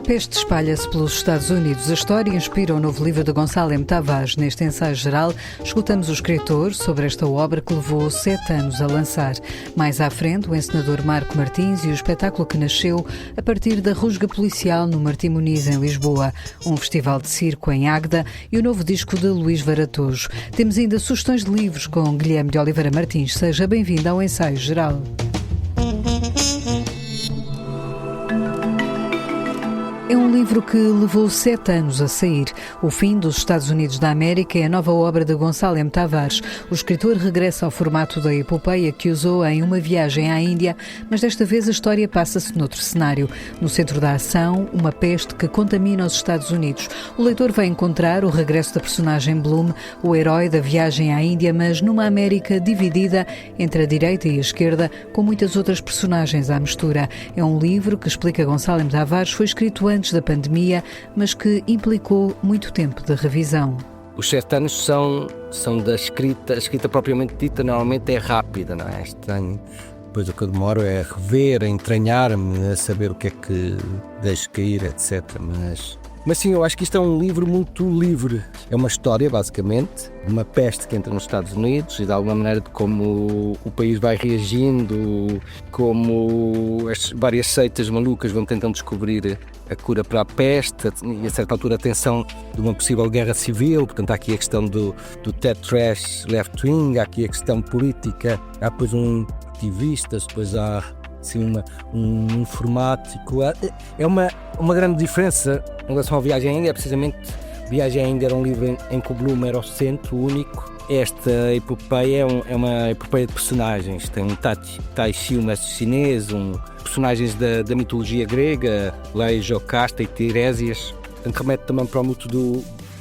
peste espalha-se pelos Estados Unidos. A história inspira o novo livro de Gonçalo M. Tavares. Neste ensaio geral, escutamos o escritor sobre esta obra que levou 7 anos a lançar. Mais à frente, o encenador Marco Martins e o espetáculo que nasceu a partir da rusga policial no Martim Muniz, em Lisboa, um festival de circo em Águeda e o novo disco de Luís Varatojo. Temos ainda sugestões de livros com Guilherme de Oliveira Martins. Seja bem-vindo ao ensaio geral. É um livro que levou 7 anos a sair. O Fim dos Estados Unidos da América é a nova obra de Gonçalo M. Tavares. O escritor regressa ao formato da epopeia que usou em Uma Viagem à Índia, mas desta vez a história passa-se noutro cenário. No centro da ação, uma peste que contamina os Estados Unidos. O leitor vai encontrar o regresso da personagem Bloom, o herói da viagem à Índia, mas numa América dividida entre a direita e a esquerda, com muitas outras personagens à mistura. É um livro que, explica Gonçalo M. Tavares, foi escrito antes da pandemia, mas que implicou muito tempo de revisão. Os 7 anos são da escrita. A escrita propriamente dita normalmente é rápida, não é? Estranho. Depois o que eu demoro é a rever, a entranhar-me, a saber o que é que deixo cair, etc. Mas sim, eu acho que isto é um livro muito livre. É uma história, basicamente, de uma peste que entra nos Estados Unidos e de alguma maneira de como o país vai reagindo, como as várias seitas malucas vão tentando descobrir a cura para a peste e a certa altura a tensão de uma possível guerra civil. Portanto, há aqui a questão do Ted Trash left-wing, há aqui a questão política, há depois um ativista, depois há assim, um informático. É uma grande diferença em relação à Viagem à Índia. É precisamente Viagem à Índia era um livro em que o Bloom era o centro único. Esta epopeia é uma epopeia de personagens. Tem um Tai Chi, o mestre chinês, personagens da mitologia grega, Leia, Jocasta e Tiresias. Portanto, remete também para o mito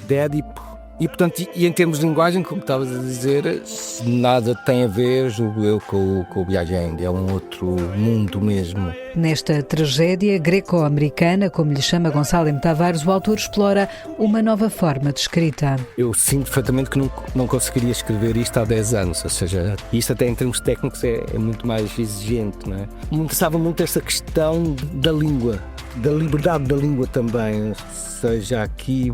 de Édipo. E, portanto, e em termos de linguagem, como estavas a dizer, nada tem a ver, julgo eu, com o Viagem à Índia. É um outro mundo mesmo. Nesta tragédia greco-americana, como lhe chama Gonçalo M. Tavares, o autor explora uma nova forma de escrita. Eu sinto perfeitamente que não conseguiria escrever isto há 10 anos, ou seja, isto até em termos técnicos é muito mais exigente, não é? Me interessava muito esta questão da língua, da liberdade da língua também, ou seja, aqui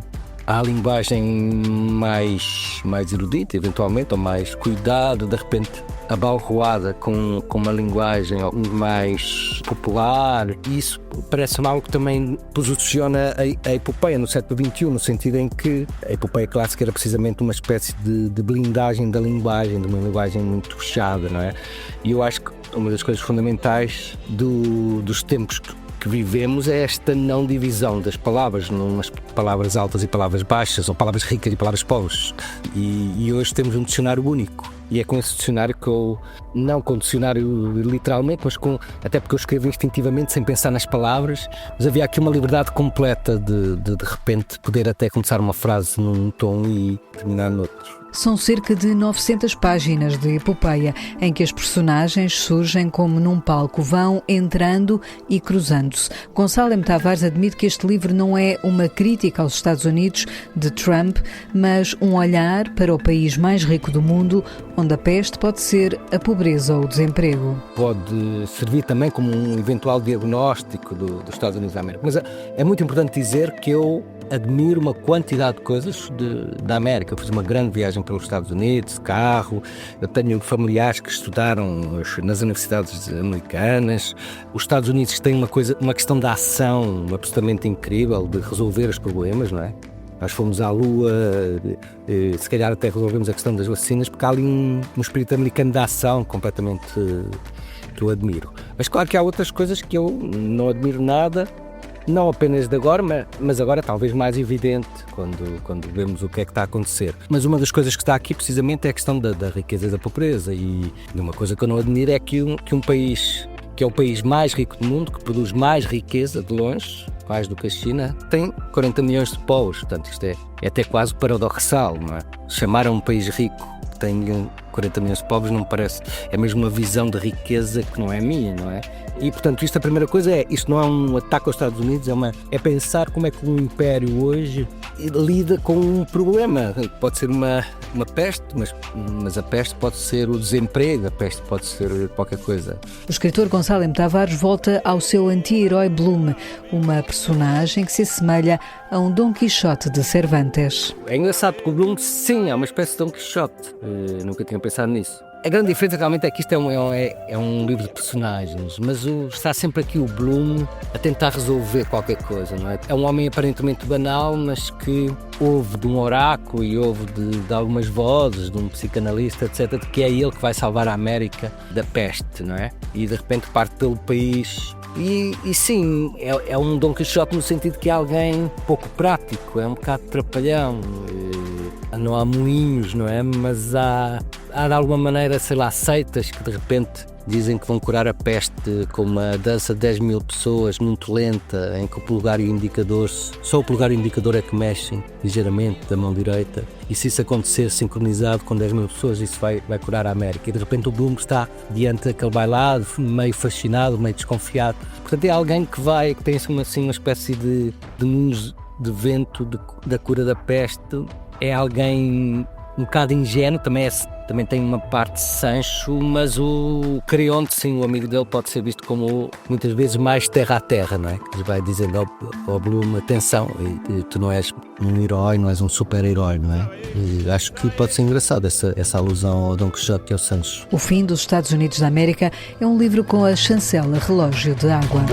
há a linguagem mais erudita, eventualmente, ou mais cuidada, de repente abalroada com uma linguagem mais popular. E isso parece-me algo que também posiciona a epopeia no século XXI, no sentido em que a epopeia clássica era precisamente uma espécie de blindagem da linguagem, de uma linguagem muito fechada, não é? E eu acho que uma das coisas fundamentais dos tempos que vivemos é esta não divisão das palavras, numas palavras altas e palavras baixas, ou palavras ricas e palavras pobres. E hoje temos um dicionário único. E é com esse dicionário que eu, não com o dicionário literalmente, mas até porque eu escrevo instintivamente, sem pensar nas palavras, mas havia aqui uma liberdade completa de repente poder até começar uma frase num tom e terminar noutro. São cerca de 900 páginas de epopeia, em que as personagens surgem como num palco, vão entrando e cruzando-se. Gonçalo M. Tavares admite que este livro não é uma crítica aos Estados Unidos de Trump, mas um olhar para o país mais rico do mundo, onde a peste pode ser a pobreza ou o desemprego. Pode servir também como um eventual diagnóstico dos Estados Unidos da América. Mas é muito importante dizer que eu admiro uma quantidade de coisas da América. Eu fiz uma grande viagem pelos Estados Unidos, de carro. Eu tenho familiares que estudaram nas universidades americanas. Os Estados Unidos têm uma questão da ação absolutamente incrível, de resolver os problemas, não é? Nós fomos à Lua, se calhar até resolvemos a questão das vacinas, porque há ali um espírito americano de ação completamente que eu admiro. Mas claro que há outras coisas que eu não admiro nada, não apenas de agora, mas agora talvez mais evidente, quando vemos o que é que está a acontecer. Mas uma das coisas que está aqui precisamente é a questão da riqueza e da pobreza. E uma coisa que eu não admiro é que um país que é o país mais rico do mundo, que produz mais riqueza de longe, mais do que a China, tem 40 milhões de pobres. Portanto, isto é até quase paradoxal, não é? Chamar a um país rico que tem 40 milhões de pobres não me parece, é mesmo uma visão de riqueza que não é minha, não é? E, portanto, isto a primeira coisa isto não é um ataque aos Estados Unidos, é pensar como é que um império hoje lida com um problema. Pode ser uma peste, mas a peste pode ser o desemprego, a peste pode ser qualquer coisa. O escritor Gonçalo M. Tavares volta ao seu anti-herói Bloom, uma personagem que se assemelha a um Dom Quixote de Cervantes. É engraçado porque o Bloom, sim, é uma espécie de Dom Quixote. Nunca tinha pensado nisso. A grande diferença realmente é que isto é um livro de personagens, mas está sempre aqui o Bloom a tentar resolver qualquer coisa, não é? É um homem aparentemente banal, mas que ouve de um oráculo e ouve de algumas vozes, de um psicanalista, etc., de que é ele que vai salvar a América da peste, não é? E de repente parte pelo país. E sim, é um Dom Quixote no sentido que é alguém pouco prático, é um bocado trapalhão. Não há moinhos, não é? Mas há de alguma maneira, sei lá, seitas que de repente dizem que vão curar a peste com uma dança de 10 mil pessoas muito lenta, em que o polegar e o indicador, só o polegar e o indicador é que mexem ligeiramente da mão direita. E se isso acontecer sincronizado com 10 mil pessoas, isso vai curar a América. E de repente o Bloom está diante daquele bailado, meio fascinado, meio desconfiado. Portanto, é alguém que tem assim, uma espécie de moinhos de vento da cura da peste. É alguém um bocado ingênuo, também tem uma parte Sancho, mas o Creonte, sim, o amigo dele, pode ser visto como muitas vezes mais terra a terra, não é? Ele vai dizendo ao Bloom, atenção, tu não és um herói, não és um super-herói, não é? E acho que pode ser engraçado essa alusão ao Dom Quixote e ao Sancho. O Fim dos Estados Unidos da América é um livro com a chancela Relógio de Água.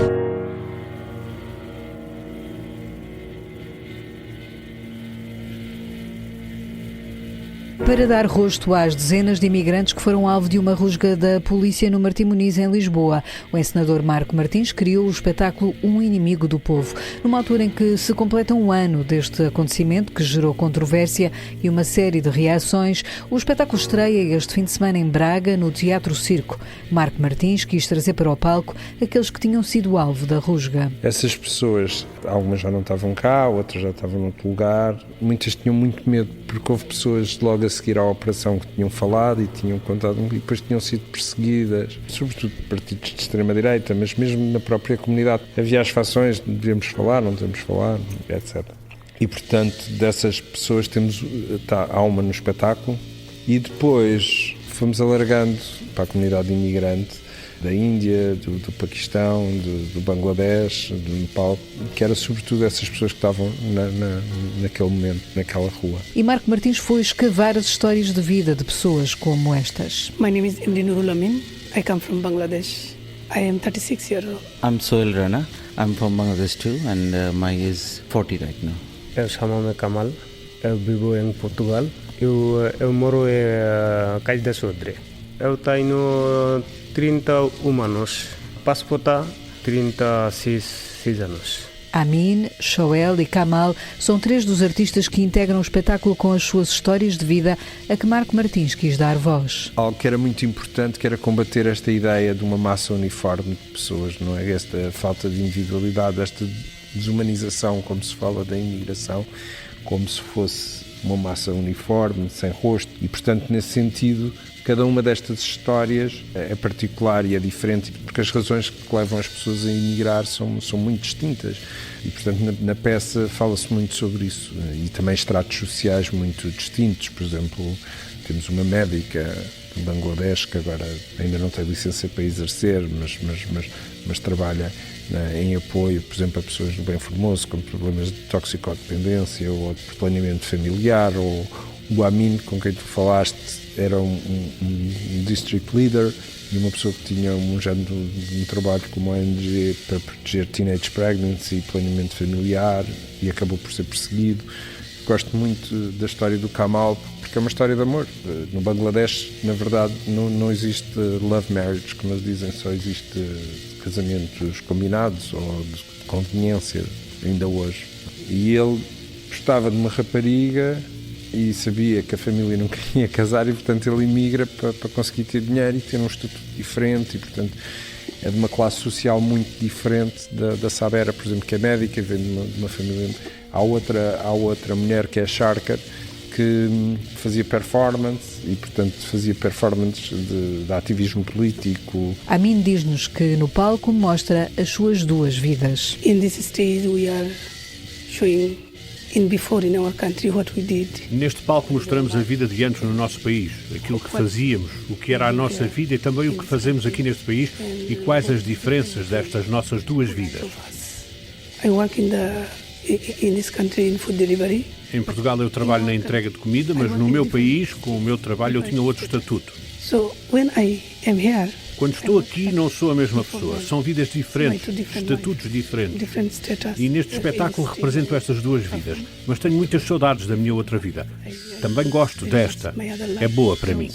Para dar rosto às dezenas de imigrantes que foram alvo de uma rusga da polícia no Martim Moniz, em Lisboa, o encenador Marco Martins criou o espetáculo Um Inimigo do Povo, numa altura em que se completa um ano deste acontecimento que gerou controvérsia e uma série de reações. O espetáculo estreia este fim de semana em Braga, no Teatro Circo. Marco Martins quis trazer para o palco aqueles que tinham sido alvo da rusga. Essas pessoas, algumas já não estavam cá, outras já estavam noutro lugar, muitas tinham muito medo, porque houve pessoas logo a seguir à operação que tinham falado e tinham contado e depois tinham sido perseguidas, sobretudo partidos de extrema-direita, mas mesmo na própria comunidade. Havia as fações, devemos falar, não devemos falar, etc. E, portanto, dessas pessoas há uma no espetáculo e depois fomos alargando para a comunidade imigrante da Índia, do Paquistão, do Bangladesh, do Nepal, que era sobretudo essas pessoas que estavam naquele momento, naquela rua. E Marco Martins foi escavar as histórias de vida de pessoas como estas. My name is Imri Nurul Amin. I come from Bangladesh. I am 36 years old. I'm Sohail Rana. I'm from Bangladesh too, and my age is 40 right now. Eu chamo-me Kamal. Eu vivo em Portugal. Eu moro em Caixo Sodre. Eu tenho 31 anos. Passaporte 36 anos. Amin, Sohail e Kamal são três dos artistas que integram o espetáculo com as suas histórias de vida a que Marco Martins quis dar voz. Algo que era muito importante, que era combater esta ideia de uma massa uniforme de pessoas, não é? Esta falta de individualidade, esta desumanização, como se fala da imigração, como se fosse uma massa uniforme, sem rosto, e portanto nesse sentido cada uma destas histórias é particular e é diferente, porque as razões que levam as pessoas a emigrar são muito distintas e portanto na peça fala-se muito sobre isso e também estratos sociais muito distintos. Por exemplo, temos uma médica de Bangladesh que agora ainda não tem licença para exercer, mas trabalha em apoio, por exemplo, a pessoas do bem formoso com problemas de toxicodependência ou de planeamento familiar, ou o Amin, com quem tu falaste, era um district leader e uma pessoa que tinha um género de trabalho como a ONG para proteger teenage pregnancy e planeamento familiar e acabou por ser perseguido. Gosto muito da história do Kamal porque é uma história de amor. No Bangladesh, na verdade, não existe love marriage, como eles dizem, só existe casamentos combinados ou de conveniência, ainda hoje. E ele gostava de uma rapariga e sabia que a família não queria casar e, portanto, ele emigra para conseguir ter dinheiro e ter um estatuto diferente e, portanto, é de uma classe social muito diferente da Sabera, por exemplo, que é médica, vem de uma família. Há outra mulher que é a Sharkar, que fazia performance e, portanto, fazia performance de ativismo político. Amin diz-nos que no palco mostra as suas duas vidas. In this stage we are showing before in our country what we did. Neste palco mostramos a vida de antes no nosso país, aquilo que fazíamos, o que era a nossa vida e também o que fazemos aqui neste país e quais as diferenças destas nossas duas vidas. I work in this country in food delivery. Em Portugal eu trabalho na entrega de comida, mas no meu país, com o meu trabalho, eu tinha outro estatuto. So when I am here, quando estou aqui não sou a mesma pessoa, são vidas diferentes, estatutos diferentes. E neste espetáculo represento estas duas vidas, mas tenho muitas saudades da minha outra vida. Também gosto desta, é boa para mim.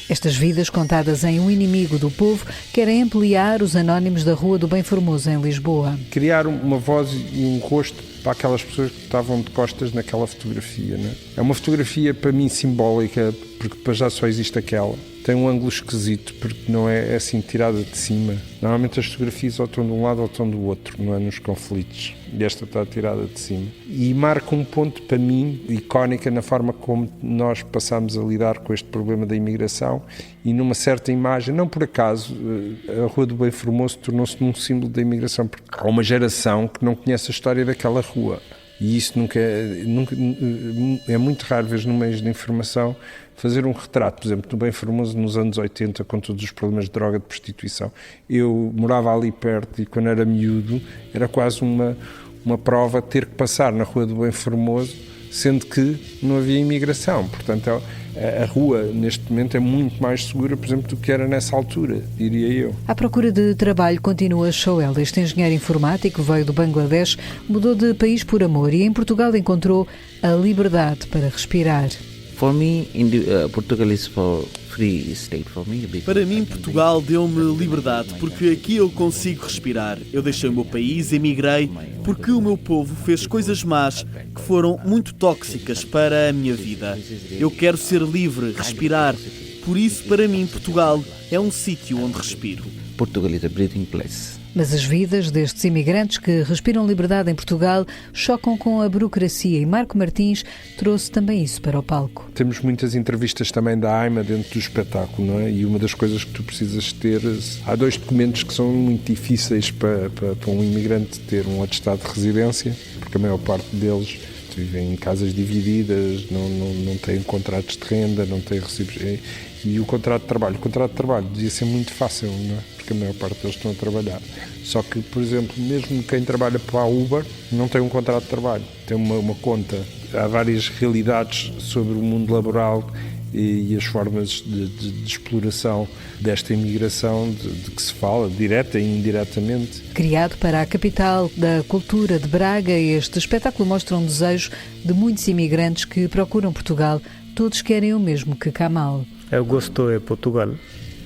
Estas vidas contadas em O Inimigo do Povo querem ampliar os anónimos da Rua do Bem Formoso em Lisboa. Criar uma voz e um rosto para aquelas pessoas que estavam de costas naquela fotografia, não é? É uma fotografia para mim simbólica, porque depois já só existe aquela. Tem um ângulo esquisito, porque não é assim tirada de cima. Normalmente as fotografias ou estão de um lado ou estão do outro, não é, nos conflitos. E esta está tirada de cima. E marca um ponto, para mim, icónica na forma como nós passamos a lidar com este problema da imigração e numa certa imagem, não por acaso, a Rua do Bem Formoso tornou-se num símbolo da imigração, porque há uma geração que não conhece a história daquela rua. E isso nunca é muito raro, ver no meio de informação, fazer um retrato, por exemplo, do Bem Formoso nos anos 80, com todos os problemas de droga, de prostituição. Eu morava ali perto e quando era miúdo era quase uma prova ter que passar na Rua do Bem Formoso, sendo que não havia imigração. Portanto, a rua, neste momento, é muito mais segura, por exemplo, do que era nessa altura, diria eu. À procura de trabalho continua Shoel. Este engenheiro informático veio do Bangladesh, mudou de país por amor e em Portugal encontrou a liberdade para respirar. For me, Portugal is for free state for me. Para mim, Portugal deu-me liberdade, porque aqui eu consigo respirar. Eu deixei o meu país, emigrei, porque o meu povo fez coisas más que foram muito tóxicas para a minha vida. Eu quero ser livre, respirar. Por isso, para mim, Portugal é um sítio onde respiro. Portugal is a breathing place. Mas as vidas destes imigrantes que respiram liberdade em Portugal chocam com a burocracia e Marco Martins trouxe também isso para o palco. Temos muitas entrevistas também da AIMA dentro do espetáculo, não é? E uma das coisas que tu precisas ter... Há 2 documentos que são muito difíceis para um imigrante ter: um atestado de residência, porque a maior parte deles vivem em casas divididas, não têm contratos de renda, não têm recibos... E o contrato de trabalho. O contrato de trabalho devia ser muito fácil, não é? Porque a maior parte deles estão a trabalhar. Só que, por exemplo, mesmo quem trabalha para a Uber não tem um contrato de trabalho, tem uma conta. Há várias realidades sobre o mundo laboral e as formas de exploração desta imigração de que se fala, direta e indiretamente. Criado para a capital da cultura de Braga, este espetáculo mostra um desejo de muitos imigrantes que procuram Portugal. Todos querem o mesmo que Kamal. Eu gosto de Portugal.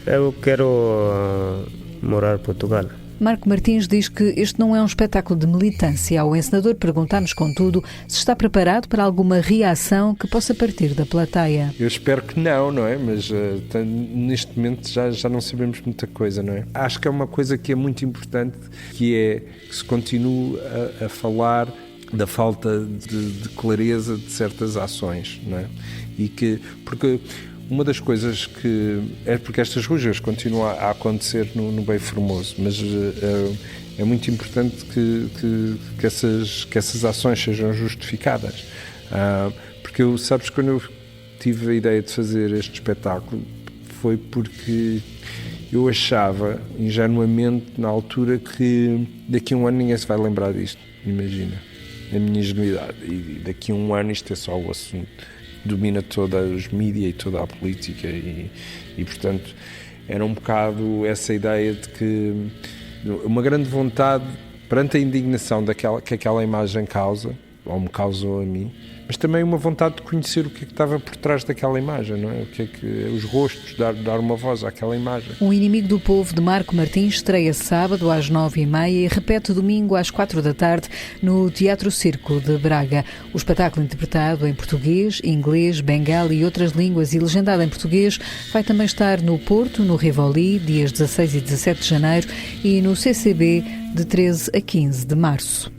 Eu quero morar em Portugal. Marco Martins diz que este não é um espetáculo de militância. Ao encenador perguntamos, contudo, se está preparado para alguma reação que possa partir da plateia. Eu espero que não é? Mas neste momento já não sabemos muita coisa, não é? Acho que é uma coisa que é muito importante, que é que se continue a falar da falta de clareza de certas ações, não é? Porque uma das coisas que... é porque estas rugas continuam a acontecer no Bem Formoso, mas é muito importante que essas ações sejam justificadas. Porque sabes, quando eu tive a ideia de fazer este espetáculo, foi porque eu achava, ingenuamente, na altura, que daqui a um ano ninguém se vai lembrar disto. Imagina, a minha ingenuidade. E daqui a um ano isto é só o assunto. Domina todos os mídias e toda a política e, portanto, era um bocado essa ideia de que uma grande vontade perante a indignação que aquela imagem causa, ou me causou a mim, mas também uma vontade de conhecer o que estava por trás daquela imagem, não é? O que é que os rostos, dar uma voz àquela imagem. O Inimigo do Povo, de Marco Martins, estreia sábado às 9h30 e repete domingo às 4 da tarde no Teatro Circo de Braga. O espetáculo, interpretado em português, inglês, bengali e outras línguas e legendado em português, vai também estar no Porto, no Rivoli, dias 16 e 17 de janeiro e no CCB de 13 a 15 de março.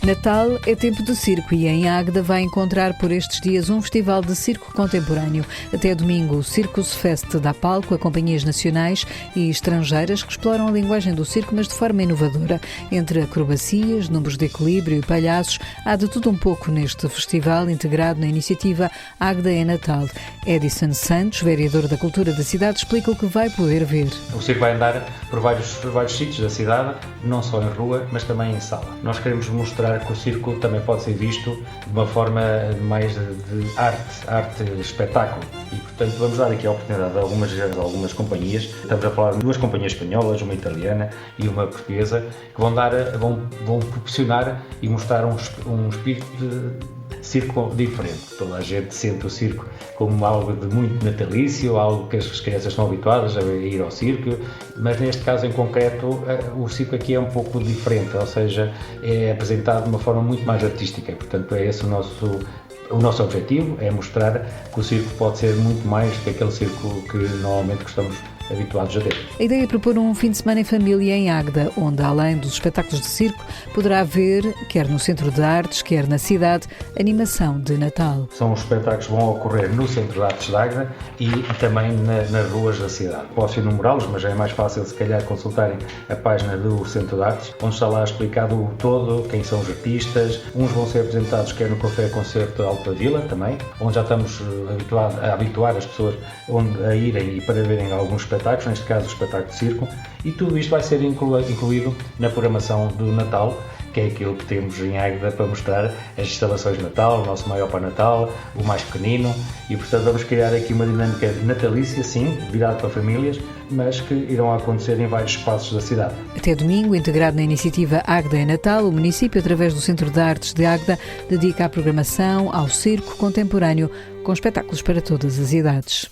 Natal é tempo de circo e em Águeda vai encontrar por estes dias um festival de circo contemporâneo. Até domingo, o Circus Fest dá palco a companhias nacionais e estrangeiras que exploram a linguagem do circo, mas de forma inovadora. Entre acrobacias, números de equilíbrio e palhaços, há de tudo um pouco neste festival integrado na iniciativa Águeda é Natal. Edison Santos, vereador da Cultura da cidade, explica o que vai poder ver. O circo vai andar por vários sítios da cidade, não só em rua, mas também em sala. Nós queremos mostrar que o circo também pode ser visto de uma forma mais de arte espetáculo. E, portanto, vamos dar aqui a oportunidade a algumas companhias. Estamos a falar de 2 companhias espanholas, uma italiana e uma portuguesa, que vão proporcionar e mostrar um espírito de circo diferente. Toda a gente sente o circo como algo de muito natalício, algo que as crianças estão habituadas a ir ao circo, mas neste caso em concreto o circo aqui é um pouco diferente, ou seja, é apresentado de uma forma muito mais artística. Portanto, é esse o nosso objetivo, é mostrar que o circo pode ser muito mais que aquele circo que normalmente estamos habituados a ter. A ideia é propor um fim de semana em família em Águeda, onde, além dos espetáculos de circo, poderá haver, quer no Centro de Artes, quer na cidade, animação de Natal. São os espetáculos que vão ocorrer no Centro de Artes de Águeda e também nas ruas da cidade. Posso enumerá-los, mas é mais fácil se calhar consultarem a página do Centro de Artes, onde está lá explicado o todo, quem são os artistas. Uns vão ser apresentados quer no Café Concerto Alta Vila também, onde já estamos a habituar as pessoas a irem e para verem alguns espetáculos, neste caso o espetáculo de circo, e tudo isto vai ser incluído na programação do Natal, que é aquilo que temos em Águeda para mostrar as instalações de Natal, o nosso maior Pai Natal, o mais pequenino, e portanto vamos criar aqui uma dinâmica natalícia, sim, virada para famílias, mas que irão acontecer em vários espaços da cidade. Até domingo, integrado na iniciativa Águeda é Natal, o município, através do Centro de Artes de Águeda, dedica a programação ao circo contemporâneo, com espetáculos para todas as idades.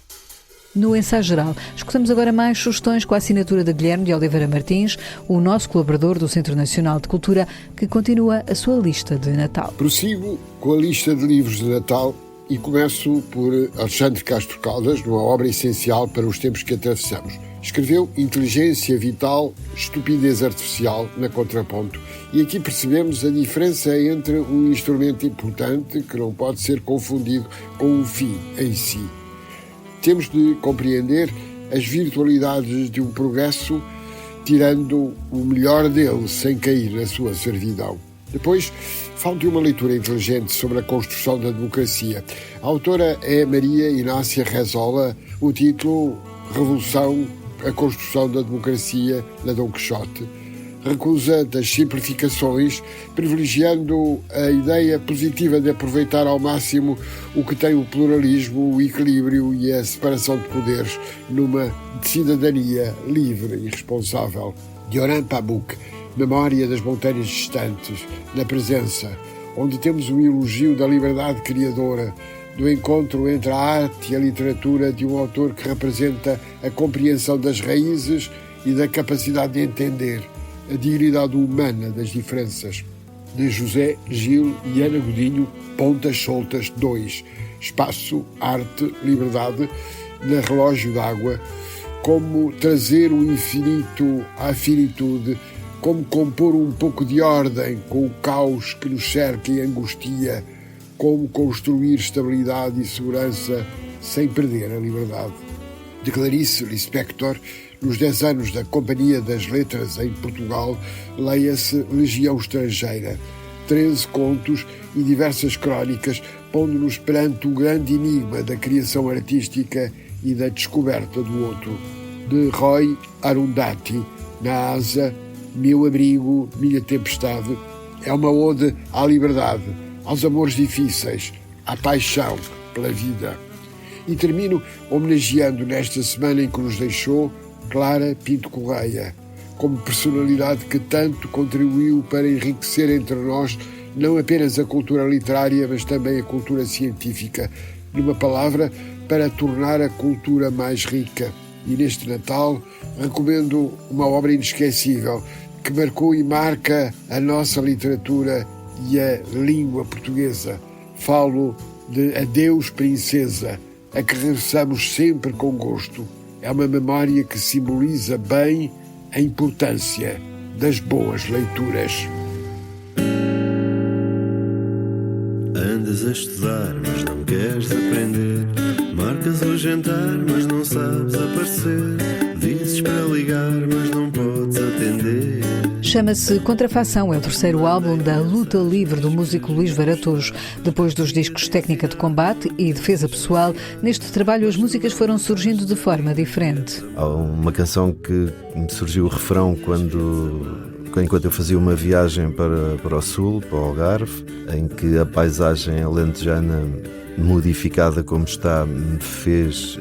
No ensaio geral, escutamos agora mais sugestões com a assinatura de Guilherme de Oliveira Martins, o nosso colaborador do Centro Nacional de Cultura, que continua a sua lista de Natal. Prossigo com a lista de livros de Natal e começo por Alexandre Castro Caldas, numa obra essencial para os tempos que atravessamos. Escreveu Inteligência Vital, Estupidez Artificial, na Contraponto. E aqui percebemos a diferença entre um instrumento importante, que não pode ser confundido com um fim em si. Temos de compreender as virtualidades de um progresso, tirando o melhor dele sem cair na sua servidão. Depois, falo de uma leitura inteligente sobre a construção da democracia. A autora é Maria Inácia Rezola, o título Revolução, a construção da democracia na Dom Quixote. Recusa das simplificações, privilegiando a ideia positiva de aproveitar ao máximo o que tem o pluralismo, o equilíbrio e a separação de poderes numa cidadania livre e responsável. Dioran Pabuk, Memória das Montanhas Distantes, na presença, onde temos um elogio da liberdade criadora, do encontro entre a arte e a literatura de um autor que representa a compreensão das raízes e da capacidade de entender a dignidade humana das diferenças. De José Gil e Ana Godinho, Pontas Soltas 2. Espaço, arte, liberdade, na Relógio d'Água. Como trazer o infinito à finitude, como compor um pouco de ordem com o caos que nos cerca e angustia, como construir estabilidade e segurança sem perder a liberdade. De Clarice Lispector, nos 10 anos da Companhia das Letras em Portugal, leia-se Legião Estrangeira, 13 contos e diversas crónicas, pondo-nos perante o grande enigma da criação artística e da descoberta do outro. De Roy Arundhati, Na Asa, Meu Abrigo, Minha Tempestade, é uma ode à liberdade, aos amores difíceis, à paixão pela vida. E termino homenageando nesta semana em que nos deixou Clara Pinto Correia, como personalidade que tanto contribuiu para enriquecer entre nós não apenas a cultura literária, mas também a cultura científica, numa palavra, para tornar a cultura mais rica. E neste Natal recomendo uma obra inesquecível que marcou e marca a nossa literatura e a língua portuguesa. Falo de Adeus Princesa, a que regressamos sempre com gosto. É uma memória que simboliza bem a importância das boas leituras. Andas a estudar, mas não queres aprender. Marcas o jantar, mas não sabes aparecer. Dizes para ligar, mas não podes atender. Chama-se Contrafação, é o terceiro álbum da luta livre do músico Luís Varatojo. Depois dos discos Técnica de Combate e Defesa Pessoal, neste trabalho as músicas foram surgindo de forma diferente. Há uma canção que me surgiu o refrão enquanto eu fazia uma viagem para o sul, para o Algarve, em que a paisagem alentejana modificada como está me fez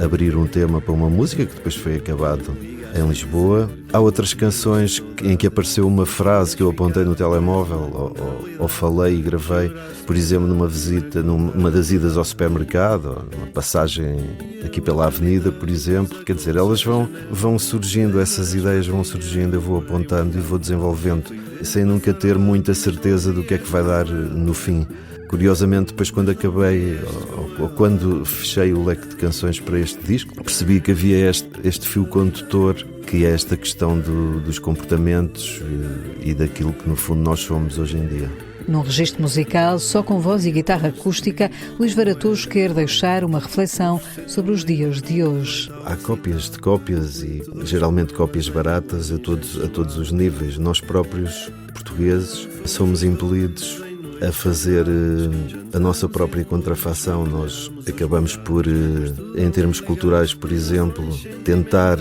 abrir um tema para uma música que depois foi acabado em Lisboa. Há outras canções em que apareceu uma frase que eu apontei no telemóvel ou falei e gravei, por exemplo, numa visita, numa das idas ao supermercado, uma passagem aqui pela avenida, por exemplo. Quer dizer, elas vão surgindo, essas ideias vão surgindo, eu vou apontando e vou desenvolvendo, sem nunca ter muita certeza do que é que vai dar no fim. Curiosamente, depois quando acabei, ou quando fechei o leque de canções para este disco, percebi que havia este fio condutor, que é esta questão dos comportamentos e daquilo que no fundo nós somos hoje em dia. Num registro musical, só com voz e guitarra acústica, Luís Varatojo quer deixar uma reflexão sobre os dias de hoje. Há cópias de cópias e geralmente cópias baratas a todos os níveis. Nós próprios, portugueses, somos impelidos a fazer a nossa própria contrafação. Nós acabamos por, em termos culturais, por exemplo, tentar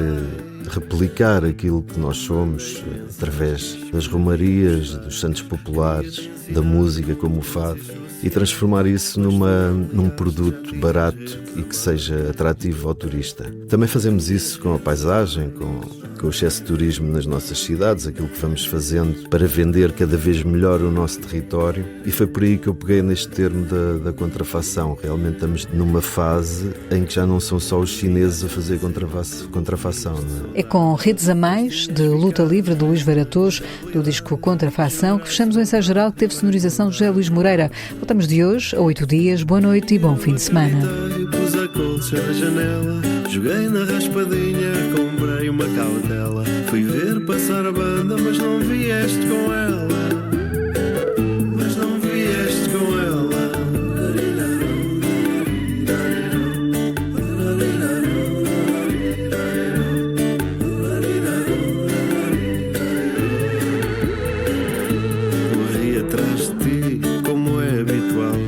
replicar aquilo que nós somos através das romarias, dos santos populares, da música como o fado, e transformar isso num produto barato e que seja atrativo ao turista. Também fazemos isso com a paisagem, com o excesso de turismo nas nossas cidades, aquilo que vamos fazendo para vender cada vez melhor o nosso território, e foi por aí que eu peguei neste termo da contrafação. Realmente estamos numa fase em que já não são só os chineses a fazer contrafação, não é? É com Redes a Mais, de luta livre de Luís Varatojo, do disco Contrafação, que fechamos o ensaio geral que teve sonorização de José Luís Moreira. Voltamos de hoje a 8 dias. Boa noite e bom fim de semana. Pus a colcha na janela, joguei na raspadinha, comprei uma cautela. Fui ver passar a banda, mas não vieste com ela. Mas não vieste com ela. Corri atrás de ti, como é habitual.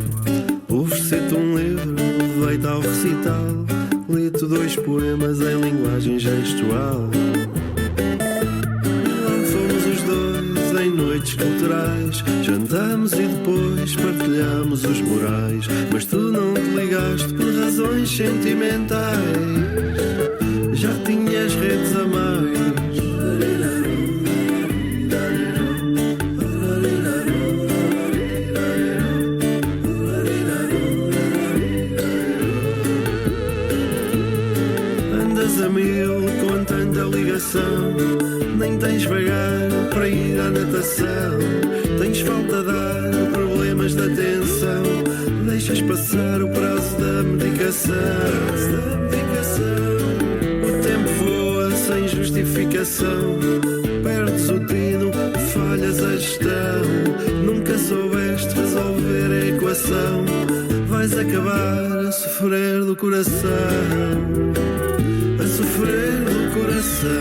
Ofereci-te um livro, levei-te ao recital. Li-te 2 poemas em linguagem gestual. Lá fomos os dois em noites culturais. Jantamos e depois partilhamos os morais. Mas tu não te ligaste por razões sentimentais. Já tinhas redes a mais. A mil com tanta ligação, nem tens vagar para ir à natação. Tens falta de ar, problemas de atenção. Deixas passar o prazo da medicação. O tempo voa sem justificação. Perdes o tino, falhas a gestão. Nunca soubeste resolver a equação. Vais acabar a sofrer do coração. A sofrer do coração.